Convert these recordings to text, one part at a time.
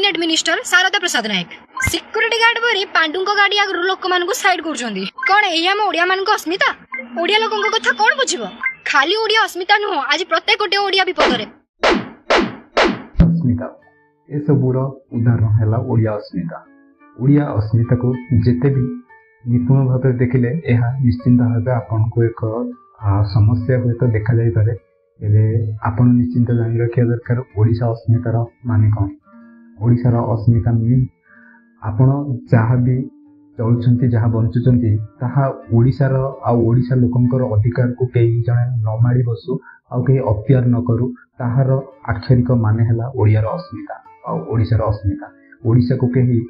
Cabinet minister Sharda प्रसाद नायक security guard परी पांडु गाड़ी आगु लोक मानकु साइड करूछंदी कोन एही हम ओडिया मानकु अस्मिता ओडिया लोकन कथा कोन बुझिबो खाली ओडिया अस्मिता नुह आज प्रत्येक गोटे ओडिया विपद रे अस्मिता ए सबुर उदाहरण हैला ओडिया अस्मिता को जेते भी निपुण भाव देखिले एहा निश्चिंत भाव आपन को एक समस्या हुए तो देखा जाई पारे एबे आपन निश्चिंत जानि रखिया दरकार ओडिशा अस्मितार माने कोन ओडिशार अस्मिता मीन आपण जहाँ भी चलुंट जहाँ बंचुंट ताहा ओडिशार आ ओडिशा लोकंकर अधिकार को कई जने न माड़ी बसु आ कई अत्यार न करू ताहार आक्षरिक माने हैला ओडियार अस्मिता आ ओडिशार अस्मिता ओडिशा को कहीं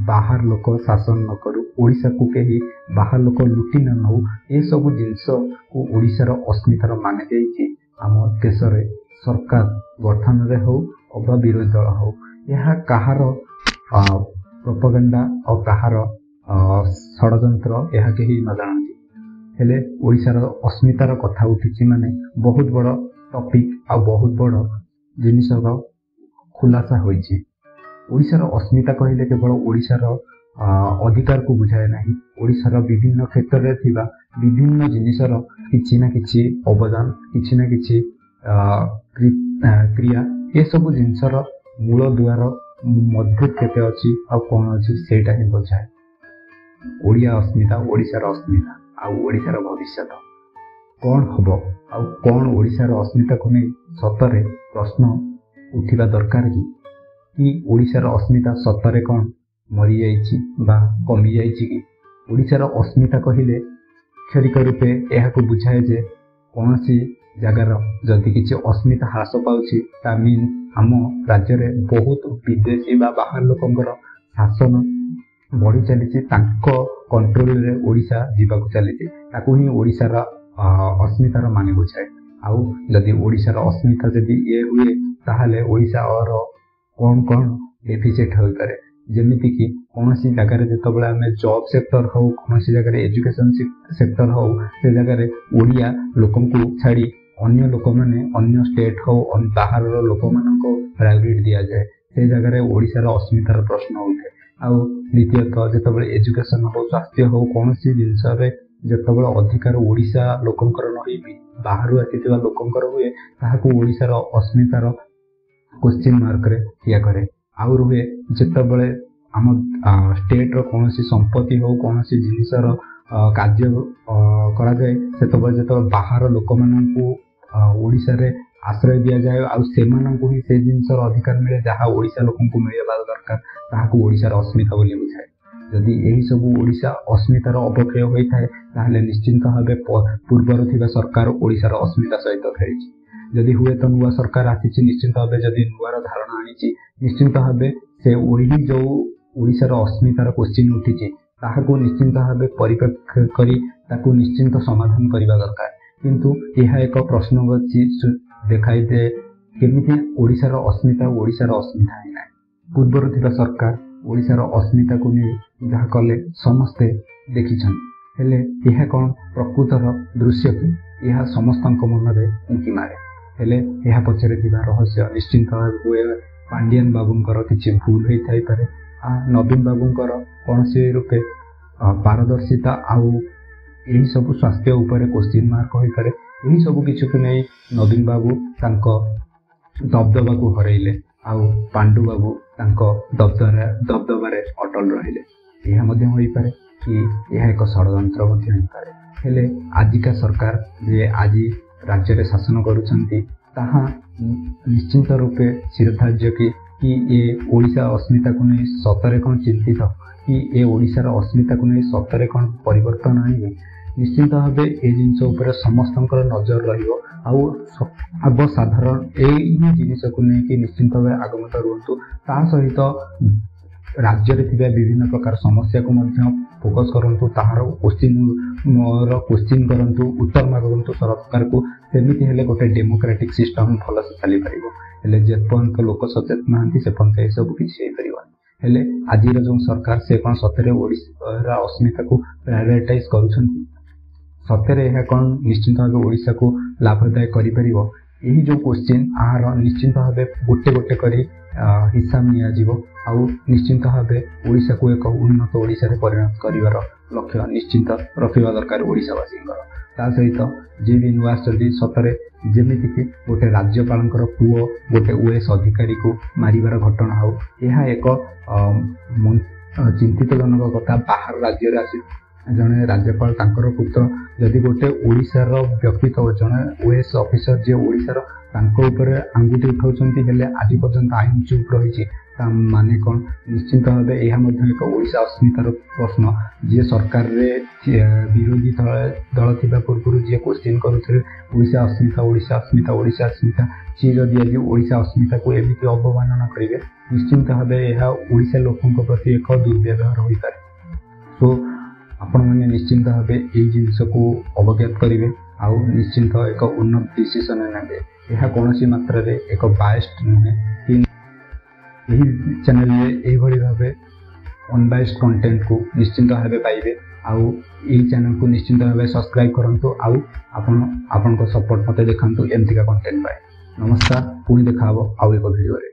बाहर लोक शासन न करू ओडिशा को कहीं बाहर लोक लुटी न नौ ए सब जिनस को ओडिशार अस्मितार माने देइछि आम देश रे सरकार गठन रे हो अथवा विरोधी दल हो यह कहार प्रोपेगेंडा और कहार षडयंत्र यह कहीं न जानती हेले ओडिशार अस्मितार कथा उठी माने बहुत बड़ टॉपिक आ बहुत बड़ जिनिसर खुलासा होइछि ओडिशार अस्मिता कहले केवल ओडिशार अधिकार को बुझाए नहीं ओडिशार विभिन्न क्षेत्र रे थिबा विभिन्न जिनिसर किछि ना किछि अवदान किछि ना किछि क्रिया ये सब जिनिसर मूल दुआर मजबूत केते अछि आ कोन अछि सेटा ही बुझाए ओडिया अस्मिता ओडिशार अस्मिता आ ओडिशार भविष्य कौन हबो आ कौन ओडिशार अस्मिता को नहीं सतरे प्रश्न उठिबा दरकार कि ओडिशार अस्मिता सतरे कौन मरी जाइछि बा कमी जाइछि कि ओडिशार अस्मिता कहिले क्षरिक रूपे यह को बुझाए जे कौनसी जगार जदि किसी अस्मिता ह्रास पाउछि ता मीन आम राज्य रे बहुत विदेशी बा बाहर लोकंकर शासन बढ़ी चली कंट्रोल रे ओडिशा जीवाक चली ताकू ही ओडिशार अस्मितार माने बुझाए आउ जदि ओडिशार अस्मिता जदि ये हुए ताहले ओडिशा और कौन कौन डेफिसिट हो पारे जेमिति कि कौनसी जगह जितेबाला आम जॉब सेक्टर हो कौन जगह एजुकेशन सेक्टर हो से जगह ओडिया लोकन को छाड़ी अन्य लोक मैंने अन्य स्टेट हो बाहर लोक मान प्रायोरिटी दि जाए से जगह ओडिशार अस्मितार प्रश्न उठे आउ द्वितीयतः जितेबाला एजुकेशन हो स्वास्थ्य हो कौन जिनस जितेबाला अधिकार ओडिशा लोकंकर न बाहर आसी लोकंकर हुए ताहाकू ओडिशार अस्मितार क्वेश्चन मार्क रे ठिया करे आउ रुहे जितेबाला आम स्टेट रो कौन संपत्ति हो कौन जिनसर कार्य करा जाए से बाहर लोक मानू ओडिशा रे आश्रय दि जाए आउ सेमानंकु ही से जिनसर अधिकार मिले जहाँ ओडिशा लोकंकु मिलवा दरकार ताहाकू ओडिशार अस्मिता बोली बुझाए जदि यही सब ओडिशा अस्मितार अवक्षय होता है ताहले निश्चिंत भाव पूर्वर थिबा सरकार ओडिशार अस्मिता सहित खेली जदि हुए तो नुआ सरकार आसी निश्चिंत भाव जदि नुआर धारणा आनी निश्चिंत भाव से वही जो ओडिशार अस्मितार क्वेश्चन उठी ताहाकू निश्चिंत भाव परिप्रेक्ष्य करी ताकू निश्चिंत समाधान करने दरकार किंतु यह एक प्रश्नवाची देखाई दे केमिति ओडिशार अस्मिता है ना पूर्वर थिबा सरकार ओडिशार अस्मिता को नहीं जहाँ कले समस्ते देखिछन हेले यह कौन प्रकृतर दृश्य कि यह समस्त मन में उंकी मारे हेले यह पछरे थिबा रहस्य निश्चिंत भाव हुए पांडियन बाबूंकर किछि भूल होई थाई पारे आ नवीन बाबूंकर कौन से रूपे पारदर्शिता आउ यही सब स्वास्थ्य उपरे क्वेश्चन मार्क होई पारे यही सब किछु को नहीं नवीन बाबू तांको दबदबा को हरैले आउ पांडु बाबू तांको दबदबारे अटल रहिले यह मध्य होई पारे कि यह एक षडयंत्र मध्य होई पारे हेले आजिका सरकार जे आजि राज्य रे शासन करूछंती ताहा निश्चिंत रूपे सिरधार्य कि ये ओडिशा अस्मिता को नहीं सतरे कौन चिंतित कि ये ओडिशार अस्मिता को नहीं सतरे कौन परिवर्तन आने निश्चिंत भाव ये जिनस उपर समस्त नजर रब साधारण यही जिनिस को लेकिन निश्चिंत भाव आगमत रुहतु ता सहित राज्य रे थिबा विभिन्न प्रकार समस्या को फोकस करंतु ताहार क्वेश्चन करंतु उत्तर मागंतु सरकार को सेमिति हेले गोटे डेमोक्रेटिक सिस्टम भल से चली पारिबो हेले जेपर्यंत लोक सचेतन नांती से पर्यंत ए सब किछि होई परिबो हेले आजिर जो सरकार से कौन सतरे ओडिशा अस्मिता को प्रायोरिटाइज करुछंती सतरे यह कौन निश्चिंत भाव ओडिशा को लाभदायक करि परिबो यही जो क्वेश्चन आहार निश्चिंत भाव गोटे गोटे करी हिसाब नियाजिब आउ निश्चिंत भाव ओडिशा को एक उन्नत ओडिशा रे परिणत करिवार लक्ष्य निश्चिंत रखिबा दरकार ओडिशावासींकर। ता सहित जे भी नुआ आसछन्ति सतरे जेमिति कि गोटे राज्यपालंकर पुओ गोटे ओएस अधिकारी को मारिबार घटना हो यह एक चिंतितजनक कथा। बाहर राज्य आसी जड़े राज्यपाल तांकर पुत्र जदि गोटे ओडिशार व्यक्ति तो जड़े ओएस ऑफिसर जे ओडिशार तांको ऊपर आंगुठी उठाउछन्ति हेले आज पर्यंत आईन चुप रही माने कौन निश्चिंत भाव यह एक ओडिशा अस्मितार प्रश्न जी सरकार रे विरोधी दल थिबा पूर्व जी क्वेश्चन करुथे ओडिशा अस्मिता ओडिशा अस्मिता ओडिशा अस्मिता सी जदि आज ओडिशा अस्मिता को एमिति अवमानना करिवे निश्चिंत भाव यह ओडिशा लोकंक प्रति एक दुर्व्यवहार होई पारे। सो आपण माने निश्चिंत भाव एई जिंस को अवगत करिवे आउ निश्चिंत एक उन्नत डिसीजन नेबे। यह कोनोसी मात्रा रे एक बायस्ड नुहे कि यही चैनल में यही भाव अनबायस्ड कंटेंट को निश्चिंत भाव पाइबे आउ यही चैनल को निश्चिंत भाव सब्सक्राइब करंतु आउ आपण सपोर्ट मते देखंतु एमतिका कंटेंट पाए। नमस्कार पुणी देखा आउ एक वीडियो रे।